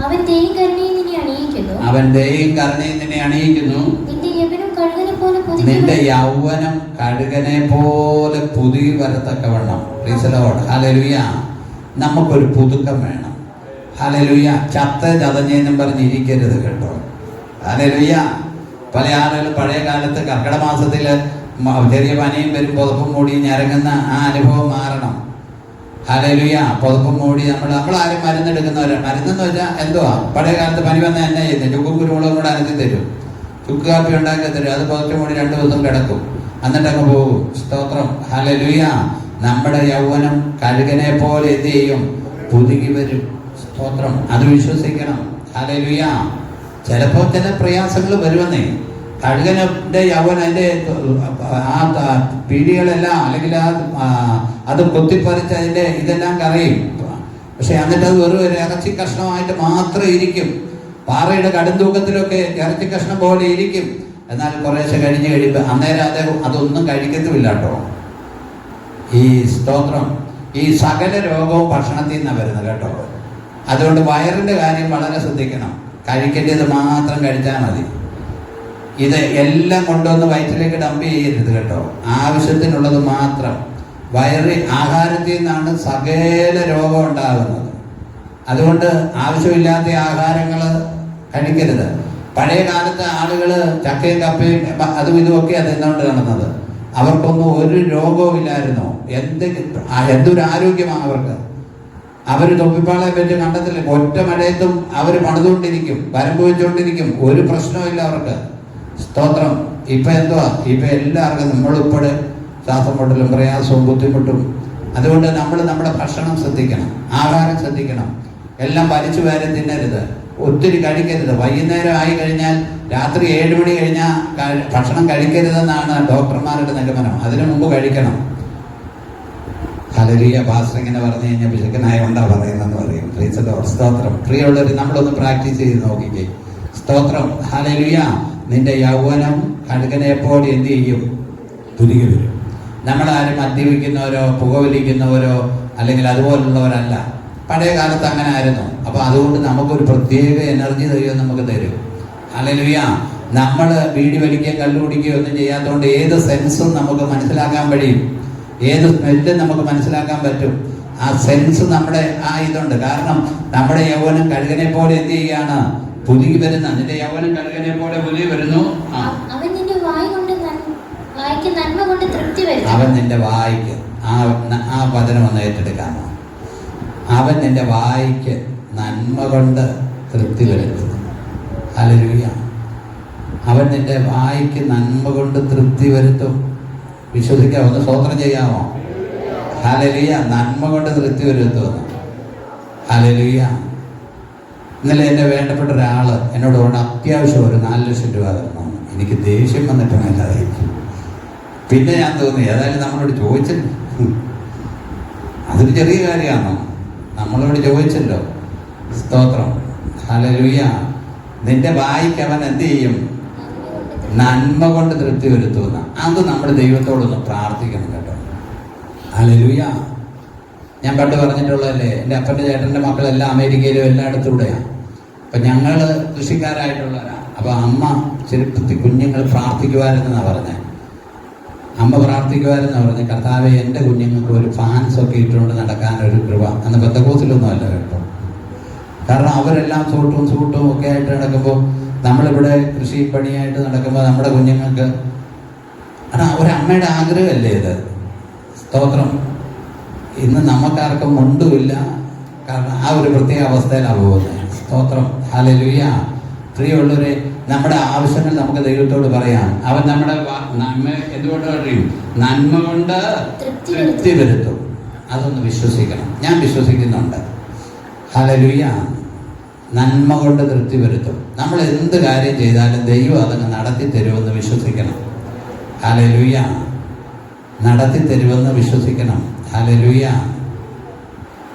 അവൻ ദയയും കരുണയും നിന്നെ അണിയിക്കുന്നു. അവൻ ദയയും കരുണയും നിന്നെ അണിയിക്കുന്നു. നിന്റെ യൗവനം കഴുകനെ പോലെ പുതുക്കി, നിന്റെ യൗവനം കഴുകനെ പോലെ പുതുകി വരത്തക്കവണ്ണം. Praise the Lord. ഹല്ലേലൂയ. നമുക്കൊരു പുതുക്കം വേണം. ഹല്ലേലൂയ. ചതഞ്ഞെന്നും പറഞ്ഞിരിക്കരുത് കേട്ടോ. ഹല്ലേലൂയ. പല ആളുകളും പഴയ കാലത്ത് കർക്കിടക മാസത്തില് ചെറിയ പനിയും വരും, പുതപ്പും മൂടി ഞരങ്ങുന്ന ആ അനുഭവം മാറണം. ഹല്ലേലൂയ. പുതപ്പും മൂടി നമ്മളാരും മരുന്നെടുക്കുന്നവരാണ്. മരുന്നെന്ന് വെച്ചാൽ എന്തുവാ? പഴയ കാലത്ത് പനി വന്നാൽ എന്നാ ചെയ്യുന്നത്? ചുക്കും കുരുമുളകും കൂടെ അനത്തി തരും, ചുക്ക് കാപ്പി ഉണ്ടാക്കി തരും. അത് പുതച്ചു മൂടി 2 ദിവസം കിടക്കും, എന്നിട്ടങ്ങ് പോകും. സ്തോത്രം, ഹല്ലേലൂയ. നമ്മുടെ യൗവനം കഴുകനെ പോലെ എന്ത് ചെയ്യും? പുതുകി വരും. സ്തോത്രം. അത് വിശ്വസിക്കണം. ഹല്ലേലൂയ. ചിലപ്പോൾ ചില പ്രയാസങ്ങൾ വരുമെന്നേ. കഴുകന്റെ യൗവനം, അതിന്റെ ആ പീടികളെല്ലാം അല്ലെങ്കിൽ അത് കൊത്തിപ്പറിച്ച് അതിന്റെ ഇതെല്ലാം കറയും. പക്ഷെ എന്നിട്ട് അത് വെറും ഒരു ഇറച്ചി കഷ്ണമായിട്ട് മാത്രം ഇരിക്കും. പാറയുടെ കടുംതൂക്കത്തിലൊക്കെ ഇറച്ചി കഷ്ണം പോലെ ഇരിക്കും. എന്നാൽ കുറേശ്ശെ കഴിഞ്ഞ് കഴിയുമ്പോൾ അന്നേരം അതൊന്നും കഴിക്കത്തുമില്ല കേട്ടോ. ഈ സ്തോത്രം. ഈ സകല രോഗവും ഭക്ഷണത്തിൽ നിന്നാണ് വരുന്നത് കേട്ടോ. അതുകൊണ്ട് വയറിന്റെ കാര്യം വളരെ ശ്രദ്ധിക്കണം. കഴിക്കേണ്ടത് മാത്രം കഴിച്ചാൽ മതി. ഇത് എല്ലാം കൊണ്ടുവന്ന് വയറ്റിലേക്ക് ഡംപ് ചെയ്യരുത് കേട്ടോ. ആവശ്യത്തിനുള്ളത് മാത്രം. ആഹാരത്തിൽ നിന്നാണ് സകല രോഗം ഉണ്ടാകുന്നത്. അതുകൊണ്ട് ആവശ്യമില്ലാത്ത ആഹാരങ്ങൾ കഴിക്കരുത്. പഴയ കാലത്ത് ആളുകൾ ചക്കയും കപ്പയും അതും ഇതുമൊക്കെയാണ് തിന്നുകൊണ്ട് നടന്നത്. അവർക്കൊന്നും ഒരു രോഗവും ഇല്ലായിരുന്നു. എന്തൊരു ആരോഗ്യമാണ് അവർക്ക്. അവർ തൊപ്പിപ്പാളെ പറ്റി കണ്ടത്തില്ല. ഒറ്റ മഴയത്തും അവർ പണിതുകൊണ്ടിരിക്കും, വരമ്പ് വെച്ചുകൊണ്ടിരിക്കും. ഒരു പ്രശ്നമില്ല അവർക്ക്. സ്തോത്രം. ഇപ്പൊ എന്തുവാ? ഇപ്പൊ എല്ലാവർക്കും നമ്മളുൾപ്പെടെ ശ്വാസം മുട്ടലും പ്രയാസവും ബുദ്ധിമുട്ടും. അതുകൊണ്ട് നമ്മൾ നമ്മുടെ ഭക്ഷണം ശ്രദ്ധിക്കണം, ആഹാരം ശ്രദ്ധിക്കണം. എല്ലാം വലിച്ചു വാരി തിന്നരുത്, ഒത്തിരി കഴിക്കരുത്. വൈകുന്നേരം ആയി കഴിഞ്ഞാൽ രാത്രി 7 മണി കഴിഞ്ഞാൽ ഭക്ഷണം കഴിക്കരുതെന്നാണ് ഡോക്ടർമാരുടെ നിഗമനം. അതിനു മുമ്പ് കഴിക്കണം. ഹല്ലേലൂയ. പാസ്റ്റർ ഇങ്ങനെ പറഞ്ഞു കഴിഞ്ഞാൽ പിശുക്കനായ കൊണ്ടാ പറയുന്നതെന്ന് പറയും. Price the Lord. സ്തോത്രം. പ്രിയമുള്ളവർ, നമ്മളൊന്ന് പ്രാക്ടീസ് ചെയ്ത് നോക്കിക്കേ. സ്തോത്രം, ഹല്ലേലൂയ. നിന്റെ യൗവനം കഴുകനെ പോലെ എന്ത് ചെയ്യും? പുതുകി വരും. നമ്മളാരും മദ്യപിക്കുന്നവരോ പുകവലിക്കുന്നവരോ അല്ലെങ്കിൽ അതുപോലുള്ളവരല്ല. പഴയ കാലത്ത് അങ്ങനെ ആയിരുന്നു. അപ്പൊ അതുകൊണ്ട് നമുക്കൊരു പ്രത്യേക എനർജി ദൈവം നമുക്ക് തരും. ഹല്ലേലൂയ. നമ്മൾ ബീഡി വലിക്കുകയോ കല്ലുകുടിക്കുകയോ ഒന്നും ചെയ്യാത്തതുകൊണ്ട് ഏത് സെൻസും നമുക്ക് മനസ്സിലാക്കാൻ കഴിയും. ഏത് സ്മെല്ലും നമുക്ക് മനസ്സിലാക്കാൻ പറ്റും. ആ സെൻസ് നമ്മുടെ ഇതുണ്ട്. കാരണം നമ്മുടെ യൗവനം കഴുകനെ പോലെ എന്ത് ചെയ്യാണ്? പുതുകി വരുന്ന. നിന്റെ യൗവനം കഴുകനെ പോലെ പുതുകി വരുന്നു. അവൻ നിന്റെ വായ്ക്ക് നന്മ കൊണ്ട് തൃപ്തി വരുന്നു. അവൻ നിന്റെ വായ്ക്ക് ആ വചനം ഒന്ന് ഏറ്റെടുക്കാമോ? അവൻ നിന്റെ വായ്ക്ക് നന്മ കൊണ്ട് തൃപ്തി വരുത്തുന്നു. ഹല്ലേലൂയ. അവൻ നിന്റെ വായ്ക്ക് നന്മ കൊണ്ട് തൃപ്തി വരുത്തും. വിശ്വസിക്കാമോ? ഒന്ന് സ്തോത്രം ചെയ്യാമോ? ഹല്ലേലൂയ. നന്മ കൊണ്ട് തൃപ്തി വരുത്തുമെന്ന്. ഹല്ലേലൂയ. ഇന്നലെ എൻ്റെ വേണ്ടപ്പെട്ട ഒരാൾ എന്നോട് കൊണ്ട് അത്യാവശ്യം ഒരു 4 ലക്ഷം രൂപ തരണം. എനിക്ക് ദേഷ്യം വന്നിട്ട് മേലായിരിക്കും. പിന്നെ ഞാൻ തോന്നി ഏതായാലും നമ്മളോട് ചോദിച്ചല്ലോ, അതൊരു ചെറിയ കാര്യമാണോ? നമ്മളോട് ചോദിച്ചല്ലോ. സ്തോത്രം, ഹല്ലേലൂയ. നിന്റെ വായിക്ക് അവൻ എന്ത് ചെയ്യും? നന്മ കൊണ്ട് തൃപ്തി വരുത്തുന്ന. അത് നമ്മൾ ദൈവത്തോടൊന്ന് പ്രാർത്ഥിക്കണം കേട്ടോ. ഹല്ലേലൂയ. ഞാൻ പണ്ട് പറഞ്ഞിട്ടുള്ളതല്ലേ, എൻ്റെ അപ്പൻ്റെ ചേട്ടൻ്റെ മക്കളെല്ലാം അമേരിക്കയിലും എല്ലായിടത്തും കൂടെയാണ്. അപ്പം ഞങ്ങൾ കൃഷിക്കാരായിട്ടുള്ളവരാണ്. അപ്പം അമ്മ ചെറുപ്പത്തിൽ കുഞ്ഞുങ്ങൾ പ്രാർത്ഥിക്കുമായിരുന്നെന്നാണ് പറഞ്ഞത്. അമ്മ പ്രാർത്ഥിക്കുമായിരുന്നാണ് പറഞ്ഞത്, കർത്താവേ എൻ്റെ കുഞ്ഞുങ്ങൾക്ക് ഒരു ഫാൻസൊക്കെ ഇട്ടുകൊണ്ട് നടക്കാനൊരു കൃപ. അന്ന് ബന്ധക്കോസിലൊന്നും അല്ല കേട്ടോ. കാരണം അവരെല്ലാം സൂട്ടും ഒക്കെ ആയിട്ട് നടക്കുമ്പോൾ നമ്മളിവിടെ കൃഷിപ്പണിയായിട്ട് നടക്കുമ്പോൾ നമ്മുടെ കുഞ്ഞുങ്ങൾക്ക് ഒരമ്മയുടെ ആഗ്രഹമല്ലേ ഇത്? സ്തോത്രം. ഇന്ന് നമുക്കാർക്കും മുണ്ടുമില്ല. കാരണം ആ ഒരു പ്രത്യേക അവസ്ഥയിലാണ് പോകുന്നത്. സ്തോത്രം, ഹല്ലേലൂയ. പ്രിയമുള്ളവരെ, നമ്മുടെ ആവശ്യങ്ങൾ നമുക്ക് ദൈവത്തോട് പറയാം. അവൻ നമ്മുടെ നന്മ എന്തുകൊണ്ട് കഴിയും? നന്മ കൊണ്ട് തൃപ്തി വരുത്തും. അതൊന്ന് വിശ്വസിക്കണം. ഞാൻ വിശ്വസിക്കുന്നുണ്ട്. ഹല്ലേലൂയ. നന്മ കൊണ്ട് തൃപ്തി വരുത്തും. നമ്മൾ എന്ത് കാര്യം ചെയ്താലും ദൈവം അതങ്ങ് നടത്തി തരുമെന്ന് വിശ്വസിക്കണം. ഹല്ലേലൂയ. നടത്തി തരുമെന്ന് വിശ്വസിക്കണം. ഹല്ലേലൂയ.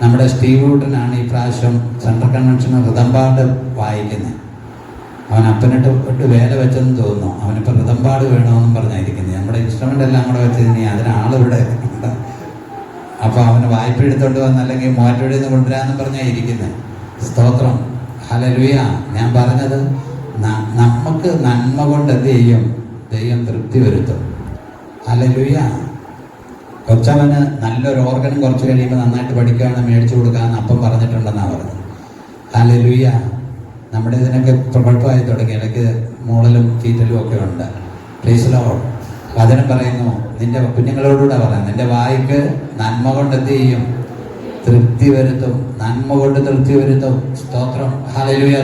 നമ്മുടെ സ്റ്റീവ് റൂട്ടനാണ് ഈ പ്രാവശ്യം സെൻട്രൽ കൺവെൻഷന് റിതംപാട് വായിക്കുന്നത്. അവൻ അപ്പനിട്ട് വേല വെച്ചെന്ന് തോന്നുന്നു. അവനിപ്പോൾ റിതംപാട് വേണമെന്നും പറഞ്ഞായിരിക്കുന്നത്. നമ്മുടെ ഇൻസ്ട്രുമെൻ്റ് എല്ലാം കൂടെ വെച്ചിരുന്നേ അതിനാളിവിടെ ഉണ്ട്. അപ്പോൾ അവന് വായ്പ എടുത്തോണ്ട് വന്ന് അല്ലെങ്കിൽ മോറ്റോടിയിൽ നിന്ന് കൊണ്ടുവരാമെന്ന് പറഞ്ഞാൽ ഇരിക്കുന്നത്. സ്തോത്രം, ഹല്ലേലൂയ. ഞാൻ പറഞ്ഞത് നമുക്ക് നന്മ കൊണ്ട് എന്ത് ചെയ്യും? ദൈവം തൃപ്തി വരുത്തും. ഹല്ലേലൂയ. കൊച്ചവന് നല്ലൊരു ഓർഗനും കുറച്ച് കഴിയുമ്പോൾ നന്നായിട്ട് പഠിക്കുകയാണ് മേടിച്ചു കൊടുക്കാമെന്ന് അപ്പം പറഞ്ഞിട്ടുണ്ടെന്നാണ് പറഞ്ഞത്. ഹല്ലേലൂയ. നമ്മുടെ ഇതിനൊക്കെ കുഴപ്പമായി തുടങ്ങി. ഇടയ്ക്ക് മൂളലും ചീറ്റലും ഒക്കെ ഉണ്ട്. Price the Lord. വചനം പറയുന്നു, നിന്റെ കുഞ്ഞുങ്ങളോടുകൂടെ പറയാം, നിന്റെ വായിക്ക് നന്മ കൊണ്ട് എന്ത് ചെയ്യും? തൃപ്തി വരുത്തും. നന്മ കൊണ്ട് തൃപ്തി വരുത്തും. സ്തോത്രം, ഹല്ലേലൂയ.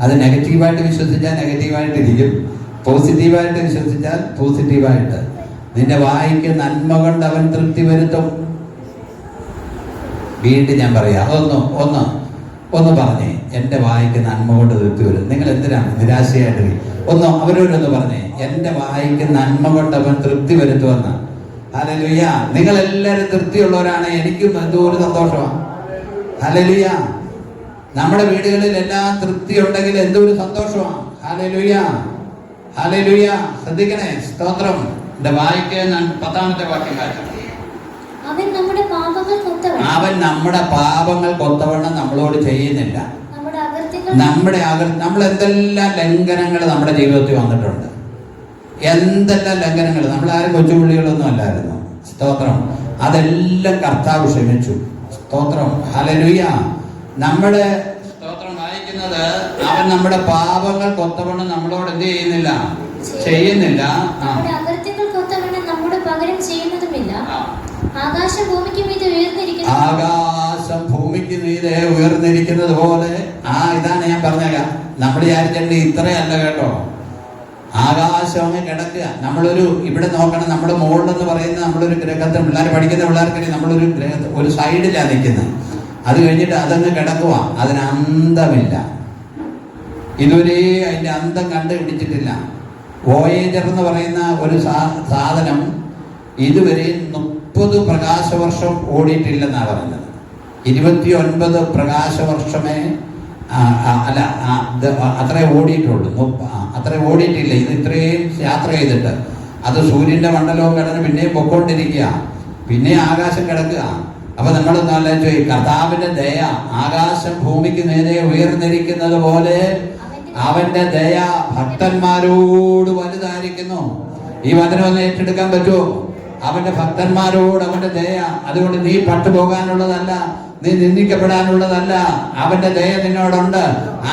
അത് നെഗറ്റീവായിട്ട് വിശ്വസിച്ചാൽ നെഗറ്റീവായിട്ടിരിക്കും, പോസിറ്റീവായിട്ട് വിശ്വസിച്ചാൽ പോസിറ്റീവായിട്ട്. നിന്റെ വായിക്ക് നന്മ കൊണ്ട് അവൻ തൃപ്തി വരുത്തും. വീണ്ടും ഞാൻ പറയാം, ഒന്ന് പറഞ്ഞേ, എൻ്റെ വായിക്ക് നന്മ കൊണ്ട് തൃപ്തി വരും. നിങ്ങൾ എന്തിനാണ് നിരാശയായിട്ട്? അവരോടൊന്ന് പറഞ്ഞേ, എൻ്റെ വായിക്ക് നന്മ കൊണ്ട് അവൻ തൃപ്തി വരുത്തുമെന്ന്. ഹല്ലേലൂയ. നിങ്ങളെല്ലാവരും തൃപ്തിയുള്ളവരാണ്. എനിക്കും എന്തോ ഒരു സന്തോഷമാണ്. ഹല്ലേലൂയ. നമ്മുടെ വീടുകളിൽ എല്ലാം തൃപ്തി ഉണ്ടെങ്കിൽ എന്തോ ഒരു സന്തോഷമാണ്. Hallelujah, hallelujah. ശ്രദ്ധിക്കണേ. സ്തോത്രം. എൻ്റെ വായിക്ക് 10ാമത്തെ വാക്യം വായിച്ചു. അവൻ നമ്മുടെ പാപങ്ങൾ കൊത്തവണ്ണം നമ്മളോട് ചെയ്യുന്നില്ല. നമ്മൾ എന്തെല്ലാം ലംഘനങ്ങൾ നമ്മുടെ ജീവിതത്തിൽ വന്നിട്ടുണ്ട്. എന്തെല്ലാം ലംഘനങ്ങൾ. നമ്മളാരും കൊച്ചുപുള്ളികളൊന്നും അല്ലായിരുന്നു. സ്തോത്രം. അതെല്ലാം കർത്താവ് ക്ഷമിച്ചു. സ്തോത്രം, ഹല്ലേലൂയ. നമ്മുടെ സ്തോത്രം വായിക്കുന്നത്, അവൻ നമ്മുടെ പാപങ്ങൾ കൊത്തവണ്ണം നമ്മളോട് എന്ത് ചെയ്യുന്നില്ല? ആകാശം ഭൂമിക്ക് മീതെ ഉയർന്നിരിക്കുന്നത് പോലെ. ഇതാണ് ഞാൻ പറഞ്ഞേക്കാം. നമ്മൾ വിചാരിച്ചേണ്ട ഇത്രയല്ല കേട്ടോ. ആകാശം അങ്ങ് കിടക്കുക. നമ്മളൊരു ഇവിടെ നോക്കണം, നമ്മുടെ മുകളിലെന്ന് പറയുന്നത് നമ്മളൊരു ഗ്രഹത്തിൽ പഠിക്കുന്ന പിള്ളേർക്കറിയാം. നമ്മളൊരു ഗ്രഹത്തിൽ ഒരു സൈഡിലാണ് നിൽക്കുന്നത്. അത് കഴിഞ്ഞിട്ട് അതങ്ങ് കിടക്കുക. അതിന് അന്തമില്ല. ഇതുവരെ അതിന്റെ അന്തം കണ്ടുപിടിച്ചിട്ടില്ല. വോയേജർ എന്ന് പറയുന്ന ഒരു സാധനം ഇതുവരെ 30 പ്രകാശവർഷം ഓടിയിട്ടില്ലെന്നാണ് പറഞ്ഞത്. 29 പ്രകാശവർഷമേ അല്ല, അത്രേ ഓടിയിട്ടുള്ളൂ. അത്രേ ഓടിയിട്ടില്ല. ഇത് ഇത്രയും യാത്ര ചെയ്തിട്ട് അത് സൂര്യന്റെ മണ്ഡലവും കിടന്ന് പിന്നെയും പൊക്കോണ്ടിരിക്കുക, പിന്നെ ആകാശം കിടക്കുക. അപ്പൊ നമ്മൾ ആലോചിച്ചു, കർത്താവിന്റെ ദയ ആകാശം ഭൂമിക്ക് നേരെ ഉയർന്നിരിക്കുന്നത് പോലെ അവന്റെ ദയ ഭക്തന്മാരോട് വലുതായിരിക്കുന്നു. ഈ വചനം ഒന്ന് ഏറ്റെടുക്കാൻ പറ്റുമോ? അവന്റെ ഭക്തന്മാരോട് അവന്റെ ദയ. അതുകൊണ്ട് നീ പട്ടുപോകാനുള്ളതല്ല, നീ നിന്ദിക്കപ്പെടാനുള്ളതല്ല. അവന്റെ ദയ നിന്നോടുണ്ട്.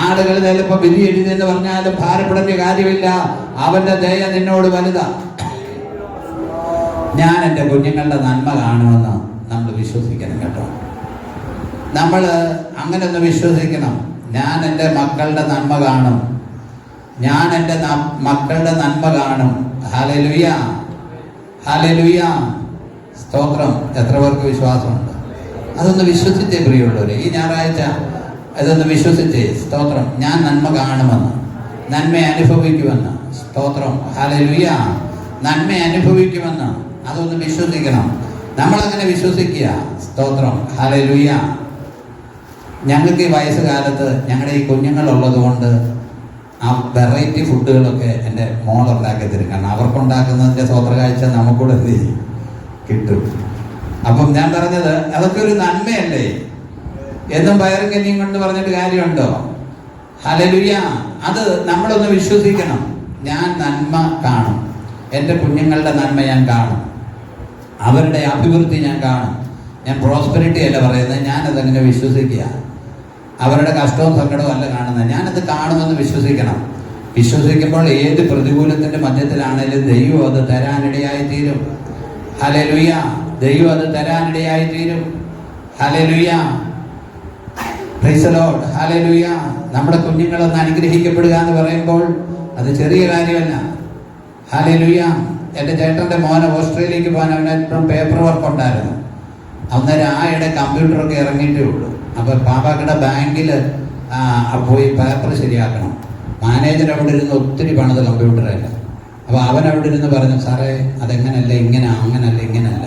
ആളുകൾ ചിലപ്പോ വിധി എഴുതിയെന്ന് പറഞ്ഞാലും ഭാരപ്പെടേണ്ട കാര്യമില്ല. അവന്റെ ദയ നിന്നോട് വലുതാ. ഞാൻ എൻ്റെ കുഞ്ഞുങ്ങളുടെ നന്മ കാണുമെന്ന് നമ്മൾ വിശ്വസിക്കണം കേട്ടോ. നമ്മൾ അങ്ങനെ ഒന്ന് വിശ്വസിക്കണം. ഞാൻ എൻ്റെ മക്കളുടെ നന്മ കാണും. ഞാൻ എൻ്റെ മക്കളുടെ നന്മ കാണും. Hallelujah, hallelujah. സ്തോത്രം. എത്ര പേർക്ക് വിശ്വാസമുണ്ട്? അതൊന്ന് വിശ്വസിച്ചേ പ്രിയമുള്ളവരെ. ഈ ഞായറാഴ്ച അതൊന്ന് വിശ്വസിച്ചേ. സ്തോത്രം. ഞാൻ നന്മ കാണുമെന്ന്, നന്മ അനുഭവിക്കുമെന്ന്. സ്തോത്രം, ഹല്ലേലൂയ. നന്മ അനുഭവിക്കുമെന്ന് അതൊന്ന് വിശ്വസിക്കണം. നമ്മളങ്ങനെ വിശ്വസിക്കുക. സ്തോത്രം, ഹല്ലേലൂയ. ഞങ്ങൾക്ക് ഈ വയസ്സുകാലത്ത് ഞങ്ങളുടെ ഈ കുഞ്ഞുങ്ങളുള്ളത് കൊണ്ട് ആ വെറൈറ്റി ഫുഡുകളൊക്കെ എൻ്റെ മോളുണ്ടാക്കി തരും. അവർക്കുണ്ടാക്കുന്നതിൻ്റെ സ്വത്രകാഴ്ച നമുക്കൂടെ എന്ത് ചെയ്യും, കിട്ടും. അപ്പം ഞാൻ പറഞ്ഞത് അതൊക്കെ ഒരു നന്മയല്ലേ? എന്നും പയറും കഞ്ഞിയും കൊണ്ട് പറഞ്ഞിട്ട് കാര്യമുണ്ടോ? ഹല്ലേലൂയ. അത് നമ്മളൊന്ന് വിശ്വസിക്കണം. ഞാൻ നന്മ കാണും, എൻ്റെ കുഞ്ഞുങ്ങളുടെ നന്മ ഞാൻ കാണും, അവരുടെ അഭിവൃദ്ധി ഞാൻ കാണും. ഞാൻ പ്രോസ്പെരിറ്റി അല്ല പറയുന്നത്, ഞാനതങ്ങനെ വിശ്വസിക്കുക. അവരുടെ കഷ്ടവും സങ്കടവും അല്ല കാണുന്നത്, ഞാനത് കാണുമെന്ന് വിശ്വസിക്കണം. വിശ്വസിക്കുമ്പോൾ ഏത് പ്രതികൂലത്തിൻ്റെ മധ്യത്തിലാണേലും ദൈവം അത് തരാനിടയായി തീരും. ഹല്ലേലൂയ. ദൈവം അത് തരാനിടയായി തീരും. Hallelujah. Price the Lord. Hallelujah. നമ്മുടെ കുഞ്ഞുങ്ങളൊന്ന് അനുഗ്രഹിക്കപ്പെടുക എന്ന് പറയുമ്പോൾ അത് ചെറിയ കാര്യമല്ല. ഹല്ലേലൂയ. എൻ്റെ ചേട്ടൻ്റെ മോനെ ഓസ്ട്രേലിയക്ക് പോകാൻ അവനിപ്പം പേപ്പർ വർക്ക് ഉണ്ടായിരുന്നു. അന്നേരം ആയുടെ കമ്പ്യൂട്ടറൊക്കെ ഇറങ്ങിയിട്ടേ ഉള്ളൂ. അപ്പോൾ പാപ്പാക്കയുടെ ബാങ്കിൽ പോയി പേപ്പർ ശരിയാക്കണം. മാനേജർ അവിടെ ഇരുന്ന് ഒത്തിരി പണിത് കമ്പ്യൂട്ടറല്ല. അപ്പോൾ അവൻ അവിടെ ഇരുന്ന് പറഞ്ഞു, സാറേ അതെങ്ങനല്ല, ഇങ്ങനെ അങ്ങനല്ല, ഇങ്ങനല്ല,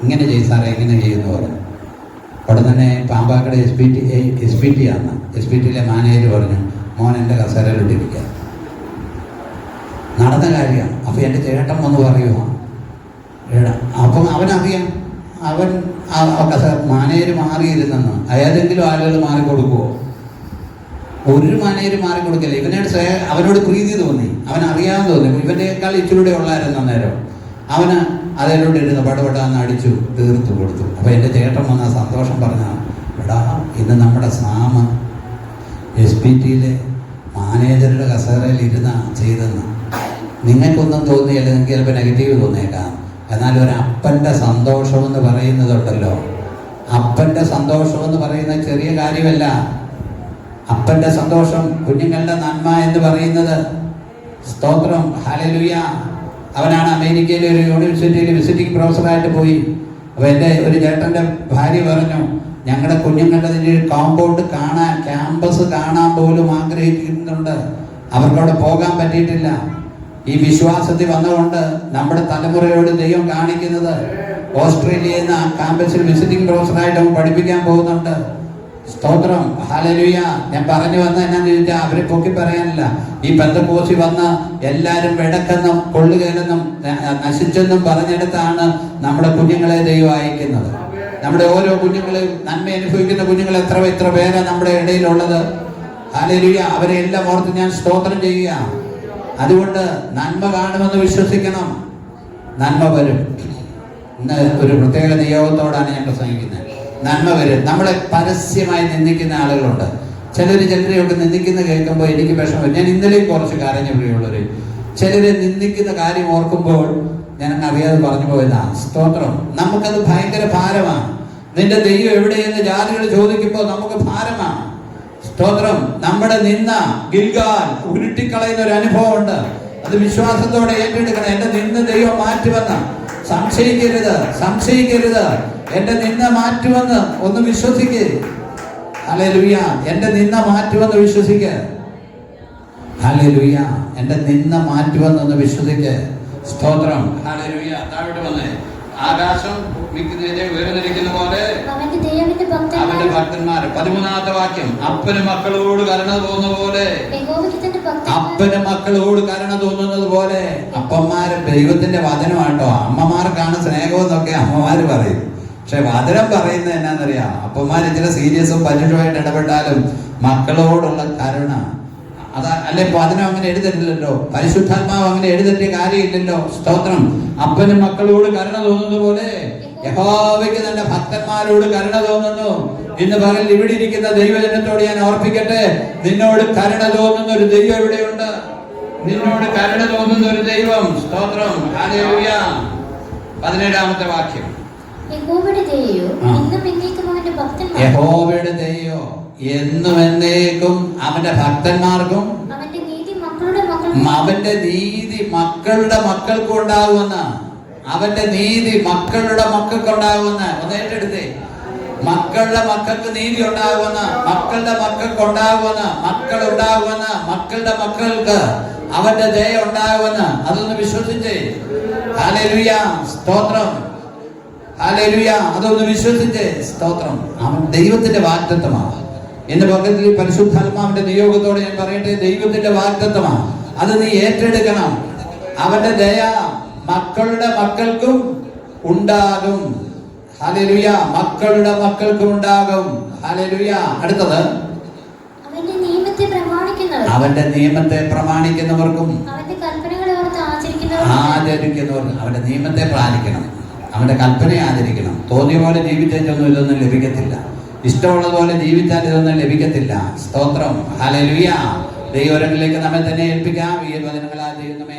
ഇങ്ങനെ ചെയ്യും സാറേ, ഇങ്ങനെ ചെയ്യുന്നു പറഞ്ഞു. അവിടെ തന്നെ പാമ്പാക്കട എസ് പി ടിയിലെ മാനേജർ പറഞ്ഞു, മോൻ എൻ്റെ കസേരയിലിട്ടിരിക്കുക. നടന്ന കാര്യമാണ്. അപ്പോൾ എൻ്റെ ചേട്ടൻ വന്ന് പറയുമോ, അപ്പം അവനറിയാം, അവൻ മാനേജർ മാറിയിരുന്നെന്ന്. ഏതെങ്കിലും ആളുകൾ മാറിക്കൊടുക്കുമോ? ഒരു മാനേജർ മാറിക്കൊടുക്കില്ല. അവനോട് പ്രീതി തോന്നി, അവനറിയാൻ തോന്നി. ഇവൻ്റെക്കാൾ ഇച്ചിലൂടെ ഉള്ളായിരുന്നു അന്നേരം. അവന് അതിലൂടെ ഇരുന്ന് പടപെടാന്ന് അടിച്ചു തീർത്തു കൊടുത്തു. അപ്പോൾ എൻ്റെ ചേട്ടൻ വന്ന സന്തോഷം പറഞ്ഞ, എടാ ഇന്ന് നമ്മുടെ സാമ SPTയിലെ മാനേജറുടെ കസേരയിൽ ഇരുന്ന ചെയ്തെന്ന്. നിങ്ങൾക്കൊന്നും തോന്നിയല്ല, നിങ്ങൾക്ക് ചിലപ്പോൾ നെഗറ്റീവ് തോന്നിയേക്കാം. എന്നാൽ ഒരു അപ്പൻ്റെ സന്തോഷമെന്ന് പറയുന്നതുണ്ടല്ലോ, അപ്പൻ്റെ സന്തോഷമെന്ന് പറയുന്നത് ചെറിയ കാര്യമല്ല. അപ്പൻ്റെ സന്തോഷം, കുഞ്ഞുങ്ങളുടെ നന്മ എന്ന് പറയുന്നത്, സ്തോത്രം, ഹല്ലേലൂയ. അവനാണ് അമേരിക്കയിലെ ഒരു യൂണിവേഴ്സിറ്റിയിൽ വിസിറ്റിംഗ് പ്രൊഫസറായിട്ട് പോയി. അപ്പോൾ എൻ്റെ ഒരു ചേട്ടൻ്റെ ഭാര്യ പറഞ്ഞു, ഞങ്ങളുടെ കുഞ്ഞുങ്ങളുടെ കോമ്പൗണ്ട് കാണാൻ, ക്യാമ്പസ് കാണാൻ പോലും ആഗ്രഹിക്കുന്നുണ്ട്, അവർക്കവിടെ പോകാൻ പറ്റിയിട്ടില്ല. ഈ വിശ്വാസത്തിൽ വന്നുകൊണ്ട് നമ്മുടെ തലമുറയോട് ദൈവം കാണിക്കുന്നത്, ഓസ്ട്രേലിയയിൽ നിന്ന് ആ ക്യാമ്പസിൽ വിസിറ്റിംഗ് പ്രൊഫസറായിട്ട് അവൻ പഠിപ്പിക്കാൻ പോകുന്നുണ്ട്. സ്തോത്രം, ഹല്ലേലൂയ. ഞാൻ പറഞ്ഞു വന്ന എന്നാന്ന് ചോദിച്ചാൽ അവരെ പൊക്കി പറയാനില്ല. ഈ പെന്തക്കോസ്തി വന്ന് എല്ലാവരും വെടക്കെന്നും കൊള്ളുകയെന്നും നശിച്ചെന്നും പറഞ്ഞെടുത്താണ് നമ്മുടെ കുഞ്ഞുങ്ങളെ ദൈവം അയക്കുന്നത്. നമ്മുടെ ഓരോ കുഞ്ഞുങ്ങളെയും നന്മ അനുഭവിക്കുന്ന കുഞ്ഞുങ്ങൾ എത്ര പേരാ നമ്മുടെ ഇടയിലുള്ളത്. ഹല്ലേലൂയ. അവരെ എല്ലാം ഓർത്ത് ഞാൻ സ്തോത്രം ചെയ്യുക. അതുകൊണ്ട് നന്മ കാണുമെന്ന് വിശ്വസിക്കണം. നന്മ വരും. ഇന്ന് ഒരു പ്രത്യേക നിയോഗത്തോടാണ് ഞാൻ പ്രസംഗിക്കുന്നത്. നന്മ വരും. നമ്മളെ പരസ്യമായി നിന്ദിക്കുന്ന ആളുകളുണ്ട്. ചിലരെയൊക്കെ നിന്ദിക്കുന്ന കേൾക്കുമ്പോൾ എനിക്ക് വിഷമം. ഞാൻ ഇന്നലെയും കുറച്ച് കരഞ്ഞു പ്രിയമുള്ളവര്. ചിലരെ നിന്ദിക്കുന്ന കാര്യം ഓർക്കുമ്പോൾ ഞാൻ അറിയാതെ പറഞ്ഞു പോയതാ. സ്തോത്രം. നമുക്കത് ഭയങ്കര ഭാരമാണ്. നിന്റെ ദൈവം എവിടെയെന്ന് ജാതികൾ ചോദിക്കുമ്പോൾ നമുക്ക് ഭാരമാണ്. സ്തോത്രം. നമ്മുടെ നിന്ന ഗിൽഗാൽ ഉരുട്ടിക്കളയുന്ന ഒരു അനുഭവം ഉണ്ട്. അത് വിശ്വാസത്തോടെ ഏറ്റെടുക്കണം. എന്റെ നിന്ന ദൈവം മാറ്റുമെന്ന് സംശയിക്കരുത്. എന്റെ നിന്ന മാറ്റുമെന്ന് ഒന്ന് വിശ്വസിക്ക്. ഹല്ലേലൂയ. എന്റെ നിന്ന മാറ്റുമെന്ന് വിശ്വസിക്ക്. ഹല്ലേലൂയ. എന്റെ നിന്ന മാറ്റുമെന്നൊന്ന് വിശ്വസിക്ക്. സ്തോത്രം. ഹല്ലേലൂയ. താഴോട്ട് വന്നേ. ആകാശം ഉയർന്നിരിക്കുന്ന പോലെ അവന്റെ ഭക്തന്മാർ. 13-ാമത്തെ വാക്യം. അപ്പന് മക്കളോട് കരുണ തോന്നുന്ന പോലെ, അപ്പന് മക്കളോട് കരുണ തോന്നുന്നത് പോലെ. അപ്പന്മാര് ദൈവത്തിന്റെ വചനമാട്ടോ. അമ്മമാർക്കാണ് സ്നേഹമെന്നൊക്കെ അമ്മമാര് പറയും. പക്ഷെ വചനം പറയുന്നത് എന്നാന്നറിയാം, അപ്പന്മാർ ഇച്ചിരി സീരിയസും പരുഷമായിട്ട് ഇടപെട്ടാലും മക്കളോടുള്ള കരുണ അല്ലെ വചനം അങ്ങനെ എഴുതിട്ടില്ലല്ലോ. പരിശുദ്ധാത്മാവ് അങ്ങനെ എഴുതിയ കാര്യമില്ലല്ലോ. സ്തോത്രം. അപ്പനും മക്കളോട് കരുണ തോന്നുന്ന പോലെ യഹോവയ്ക്ക് തന്റെ ഭക്തന്മാരോട് കരുണ തോന്നുന്നു. ഇന്ന് പകൽ ഇവിടെ ഇരിക്കുന്ന ദൈവജനത്തോട് ഞാൻ ഓർപ്പിക്കട്ടെ, നിന്നോട് കരുണ തോന്നുന്ന ഒരു ദൈവം ഇവിടെയുണ്ട്. നിന്നോട് കരുണ തോന്നുന്ന ഒരു ദൈവം. സ്തോത്രം. ഹല്ലേലൂയ. 17-ാമത്തെ വാക്യം. യഹോവയുടെ ദയയോ എന്നും എന്നേക്കും അവന്റെ ഭക്തന്മാർക്കും അവന്റെ നീതി മക്കളുടെ മക്കൾക്കും ഉണ്ടാകുമെന്ന്. അവന്റെ നീതി മക്കളുടെ മക്കൾക്ക് ഉണ്ടാകുമെന്ന്. ഒന്നേറ്റെടുത്തേ. മക്കളുടെ മക്കൾക്ക് നീതി ഉണ്ടാകുമെന്ന്, മക്കളുടെ മക്കൾക്ക് ഉണ്ടാകുമെന്ന്, മക്കളുടെ മക്കൾക്ക് അവന്റെ ദയ ഉണ്ടാകുമെന്ന്. അതൊന്ന് വിശ്വസിച്ചേ. ഹല്ലേലൂയ, സ്തോത്രം. ഹല്ലേലൂയ, അതൊന്ന് വിശ്വസിച്ചേ. സ്തോത്രം. അവൻ ദൈവത്തിന്റെ വാഗ്ദത്തമാണ്. എന്റെ പക്കത്തിൽ പരിശുദ്ധാത്മാവിന്റെ നിയോഗത്തോടെ ഞാൻ പറയട്ടെ, ദൈവത്തിന്റെ വാഗ്ദത്തമാണ്. അത് നീ ഏറ്റെടുക്കണം. അവന്റെ ദയ മക്കളുടെ മക്കൾക്കും ഉണ്ടാകും. ഹല്ലേലൂയ, മക്കളുടെ മക്കൾക്കും ഉണ്ടാകും. ഹല്ലേലൂയ. അടുത്തത്, അവന്റെ നിയമത്തെ പ്രമാണിക്കുന്നവർ, അവന്റെ നിയമത്തെ പ്രമാണിക്കുന്നവർക്കും അവന്റെ കൽപ്പനകളെ ഓർത്ത് ആചരിക്കുന്നവർ. അവന്റെ നിയമത്തെ പാലിക്കണം, അവന്റെ കൽപ്പനയെ ആചരിക്കണം. തോന്നിയ പോലെ ജീവിച്ചൊന്നും ഇതൊന്നും ലഭിക്കത്തില്ല. ഇഷ്ടമുള്ളതുപോലെ ജീവിച്ചാൽ ഇതൊന്നും ലഭിക്കത്തില്ല. സ്തോത്രം. ഹല്ലേലൂയ. ദൈവങ്ങളിലേക്ക് നമ്മെ തന്നെ ഏൽപ്പിക്കാം. ഈ വചനങ്ങളാൽ ദൈവം നമ്മെ